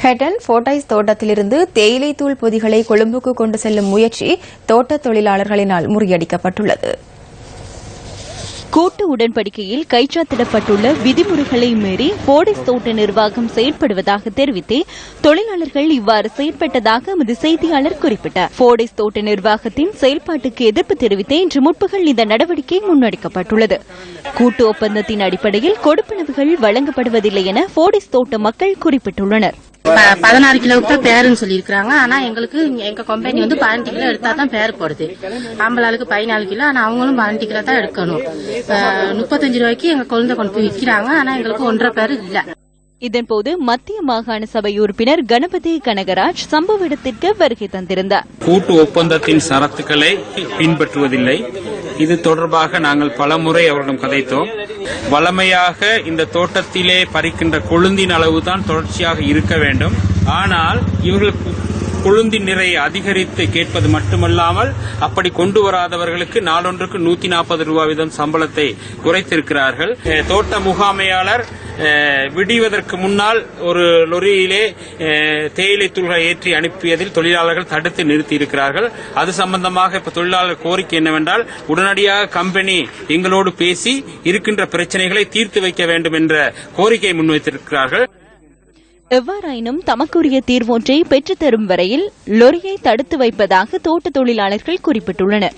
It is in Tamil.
ஹெட்டன் ஃபோர்டைஸ் தோட்டத்திலிருந்து தேயிலை தூள் பொதிகளை கொழும்புக்கு கொண்டு செல்லும் முயற்சி தோட்ட தொழிலாளர்களினால் முறியடிக்கப்பட்டுள்ளது. கூட்டு உடன்படிக்கையில் கைச்சாத்திடப்பட்டுள்ள விதிமுறைகளை மீறி ஃபோர்டைஸ் தோட்ட நிர்வாகம் செயற்படுவதாக தெரிவித்தே தொழிலாளர்கள் இவ்வாறு செயற்பட்டதாக எமது செய்தியாளர் குறிப்பிட்டார். ஃபோர்டைஸ் தோட்ட நிர்வாகத்தின் செயல்பாட்டுக்கு எதிர்ப்பு தெரிவித்தே இன்று முற்பகல் இந்த நடவடிக்கை முன்னெடுக்கப்பட்டுள்ளது. கூட்டு ஒப்பந்தத்தின் அடிப்படையில் கொடுப்பனவுகள் வழங்கப்படுவதில்லை என ஃபோர்டைஸ் தோட்ட மக்கள் குறிப்பிட்டுள்ளனர். 16 கிலோவுக்கு தான் பேருன்னு சொல்லியிருக்காங்க. ஆனா எங்களுக்கு எங்க கம்பெனி 15 கிலோ எடுத்தா தான் பேர் போடுது. ஆம்பளாளுக்கு 14 கிலோ, ஆனா அவங்களும் 12 கிலோ தான் எடுக்கணும். 35 ரூபாய்க்கு எங்க குழந்தை கொண்டு போய் விற்கிறாங்க. ஆனா எங்களுக்கு 1.5 பேர் இல்ல. இதன்போது மத்திய மாகாண சபை உறுப்பினர் கணபதி கனகராஜ் சம்பவ இடத்திற்கு வருகை தந்திருந்தார். கூட்டு ஒப்பந்தத்தின் சரத்துக்களை பின்பற்றுவதில்லை. இது தொடர்பாக நாங்கள் பலமுறை அவரிடம் கதைத்தோம். வளமையாக இந்த தோட்டத்திலே பறிக்கின்ற கொழுந்தின் அளவுதான் தொடர்ச்சியாக இருக்க வேண்டும். ஆனால் இவர்கள் கொழுந்தின் நிறையை அதிகரித்து கேட்பது மட்டுமல்லாமல் அப்படி கொண்டு வராதவர்களுக்கு நாளொன்றுக்கு 140 ரூபாய் வீதம் சம்பளத்தை குறைத்திருக்கிறார்கள். தோட்ட முகாமையாளர் விடுவதற்கு முன்னால் ஒரு லொரியிலே தேயிலை தூள்களை ஏற்றி அனுப்பியதில் தொழிலாளர்கள் தடுத்து நிறுத்தியிருக்கிறார்கள். அது சம்பந்தமாக இப்ப தொழிலாளர் கோரிக்கை என்னவென்றால் உடனடியாக கம்பெனி எங்களோடு பேசி இருக்கின்ற பிரச்சனைகளை தீர்த்து வைக்க வேண்டும் என்ற கோரிக்கையை முன்வைத்திருக்கிறார்கள். எவ்வாறாயினும் தமக்குரிய தீர்வொன்றை பெற்றுத்தரும் வரையில் லொரியை தடுத்து வைப்பதாக தோட்ட தொழிலாளர்கள் குறிப்பிட்டுள்ளனர்.